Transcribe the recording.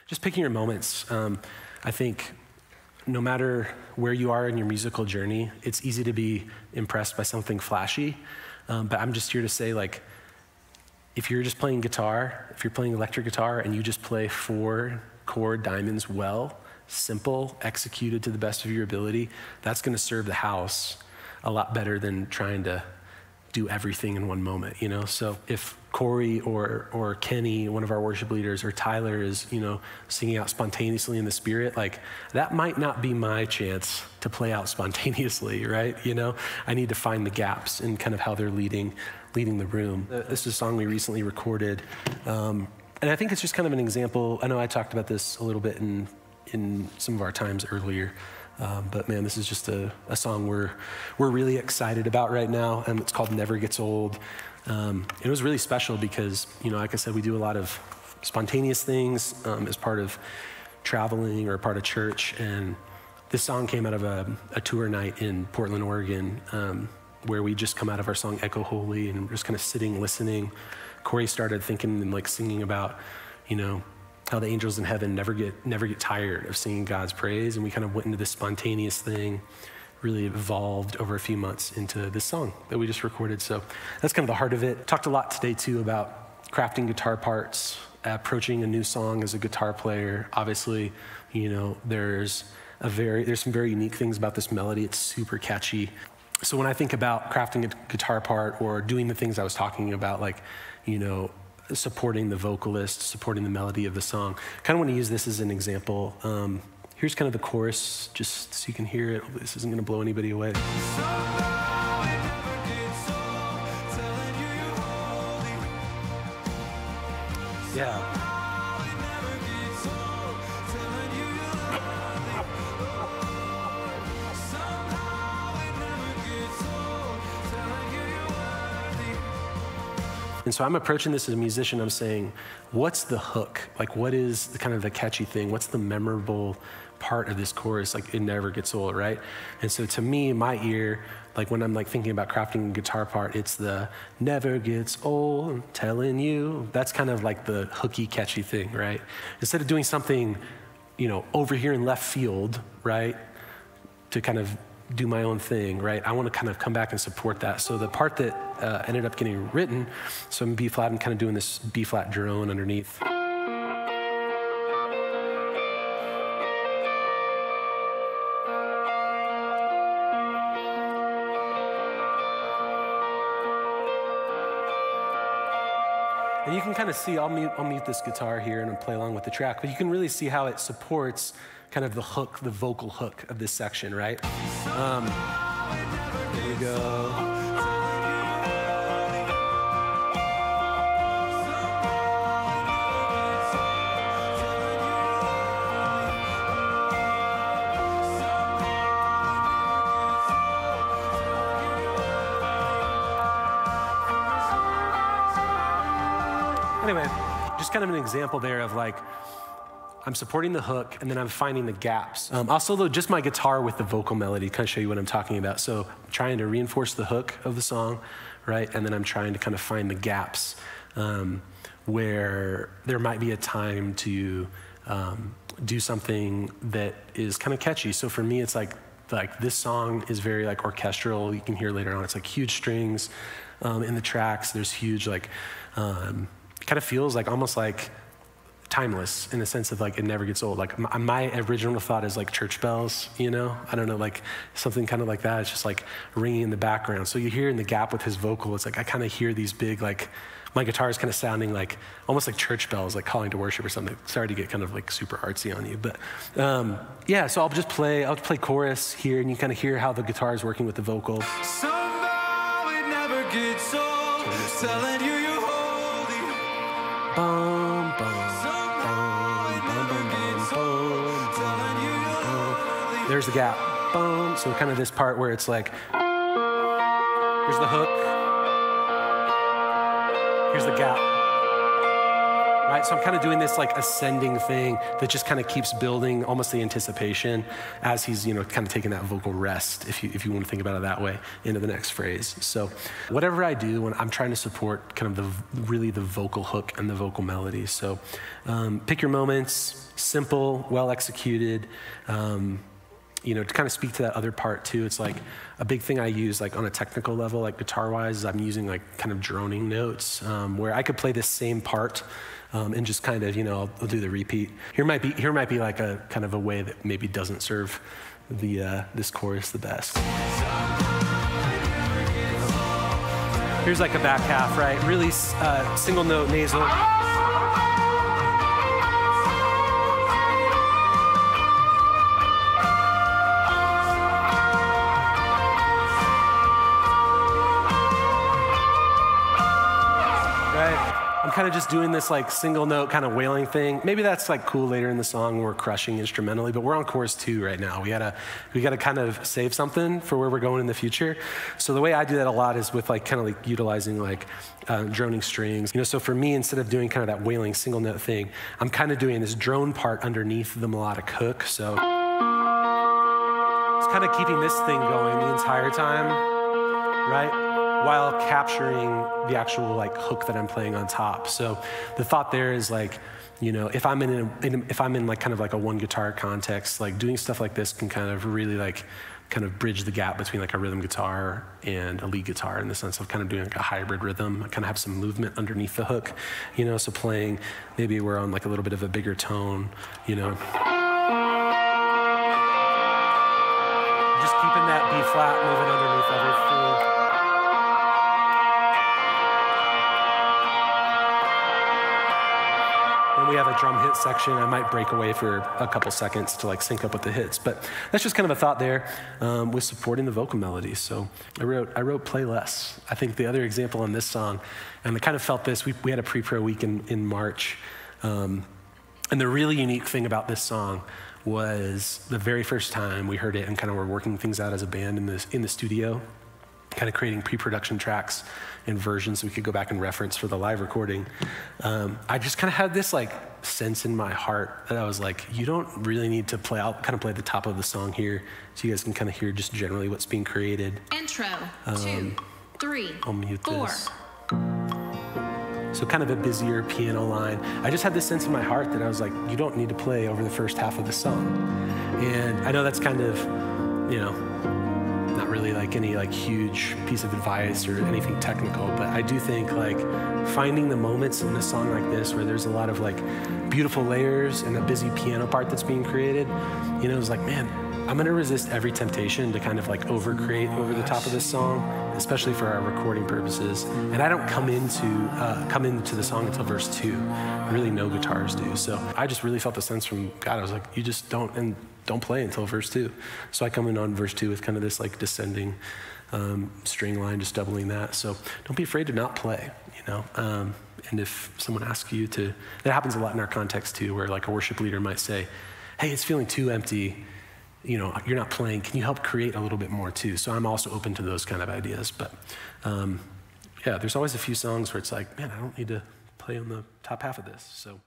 just picking your moments. I think no matter where you are in your musical journey, it's easy to be impressed by something flashy. But I'm just here to say, like, if you're just playing guitar, if you're playing electric guitar and you just play 4-chord diamonds well, simple, executed to the best of your ability, that's gonna serve the house a lot better than trying to do everything in one moment, you know? So if Corey or Kenny, one of our worship leaders, or Tyler is, you know, singing out spontaneously in the Spirit, like, that might not be my chance to play out spontaneously, right? You know, I need to find the gaps in kind of how they're leading the room. This is a song we recently recorded, and I think it's just kind of an example. I know I talked about this a little bit in some of our times earlier, but man, this is just a song we're really excited about right now, and it's called Never Gets Old. It was really special because, you know, like I said, we do a lot of spontaneous things as part of traveling or part of church, and this song came out of a tour night in Portland, Oregon, where we just come out of our song Echo Holy and we're just kind of sitting, listening. Corey started thinking and like singing about, you know, how the angels in heaven never get tired of singing God's praise. And we kind of went into this spontaneous thing, really evolved over a few months into this song that we just recorded. So that's kind of the heart of it. Talked a lot today too about crafting guitar parts, approaching a new song as a guitar player. Obviously, you know, there's some very unique things about this melody. It's super catchy. So when I think about crafting a guitar part or doing the things I was talking about, like, you know, supporting the vocalist, supporting the melody of the song, kind of want to use this as an example. Here's kind of the chorus, just so you can hear it. This isn't going to blow anybody away. Yeah. And so I'm approaching this as a musician. I'm saying, what's the hook? Like, what is the kind of the catchy thing? What's the memorable part of this chorus? Like, it never gets old, right? And so to me, in my ear, like when I'm like thinking about crafting a guitar part, it's the never gets old, I'm telling you. That's kind of like the hooky, catchy thing, right? Instead of doing something, you know, over here in left field, right, to kind of do my own thing, right? I want to kind of come back and support that. So the part that ended up getting written, so I'm B flat, I'm kind of doing this B flat drone underneath. And you can kind of see, I'll mute this guitar here and I'll play along with the track, but you can really see how it supports kind of the hook, the vocal hook of this section, right? Here we go. Anyway, just kind of an example there of like, I'm supporting the hook and then I'm finding the gaps. I'll solo just my guitar with the vocal melody, kind of show you what I'm talking about. So I'm trying to reinforce the hook of the song, right? And then I'm trying to kind of find the gaps where there might be a time to do something that is kind of catchy. So for me, it's like this song is very like orchestral. You can hear later on, it's like huge strings in the tracks. There's huge like, kind of feels like almost like timeless in the sense of like it never gets old. Like my original thought is like church bells, you know? I don't know, like something kind of like that. It's just like ringing in the background. So you hear in the gap with his vocal, it's like I kind of hear these big, like my guitar is kind of sounding like almost like church bells, like calling to worship or something. Sorry to get kind of like super artsy on you, but yeah, so I'll play chorus here and you kind of hear how the guitar is working with the vocal. Somehow it never gets old, telling you you're holy. Bum, bum. There's the gap, boom. So kind of this part where it's like, here's the hook, here's the gap, right? So I'm kind of doing this like ascending thing that just kind of keeps building almost the anticipation as he's, you know, kind of taking that vocal rest, if you want to think about it that way, into the next phrase. So whatever I do when I'm trying to support kind of really the vocal hook and the vocal melody. So pick your moments. simple, well executed. You know, to kind of speak to that other part too, it's like a big thing I use like on a technical level, like guitar-wise, is I'm using like kind of droning notes where I could play this same part and just kind of, you know, I'll do the repeat. Here might be like a kind of a way that maybe doesn't serve the this chorus the best. Here's like a back half, right? Really single note nasal. I'm kind of just doing this like single note kind of wailing thing. Maybe that's like cool later in the song when we're crushing instrumentally, but we're on chorus 2 right now. We gotta kind of save something for where we're going in the future. So the way I do that a lot is with like kind of like utilizing like droning strings. You know, so for me, instead of doing kind of that wailing single note thing, I'm kind of doing this drone part underneath the melodic hook. So it's kind of keeping this thing going the entire time, right? While capturing the actual like hook that I'm playing on top. So the thought there is like, you know, if I'm in like kind of like a one guitar context, like doing stuff like this can kind of really like kind of bridge the gap between like a rhythm guitar and a lead guitar in the sense of kind of doing like a hybrid rhythm. I kind of have some movement underneath the hook, you know, so playing, maybe we're on like a little bit of a bigger tone, you know. Just keeping that B flat moving underneath everything. When we have a drum hit section, I might break away for a couple seconds to like sync up with the hits. But that's just kind of a thought there with supporting the vocal melodies. So I wrote Play Less. I think the other example on this song, and I kind of felt this, we had a pre-pro week in March. And the really unique thing about this song was the very first time we heard it and kind of were working things out as a band in the studio, kind of creating pre-production tracks and versions so we could go back and reference for the live recording. I just kind of had this like sense in my heart that I was like, you don't really need to play, I'll kind of play the top of the song here so you guys can kind of hear just generally what's being created. Intro, 2, 3, I'll mute 4. this. So kind of a busier piano line. I just had this sense in my heart that I was like, you don't need to play over the first half of the song. And I know that's kind of, you know, not really like any like huge piece of advice or anything technical, but I do think like finding the moments in a song like this where there's a lot of like beautiful layers and a busy piano part that's being created, you know, it's like, man, I'm gonna resist every temptation to kind of like over-create over the top of this song, especially for our recording purposes. And I don't come into the song until verse 2. Really no guitars do. So I just really felt the sense from God. I was like, you just don't play until verse 2. So I come in on verse 2 with kind of this like descending string line, just doubling that. So don't be afraid to not play, you know. And if someone asks you to, that happens a lot in our context too, where like a worship leader might say, hey, it's feeling too empty. You know, you're not playing. Can you help create a little bit more too? So I'm also open to those kind of ideas. But yeah, there's always a few songs where it's like, man, I don't need to play on the top half of this. So.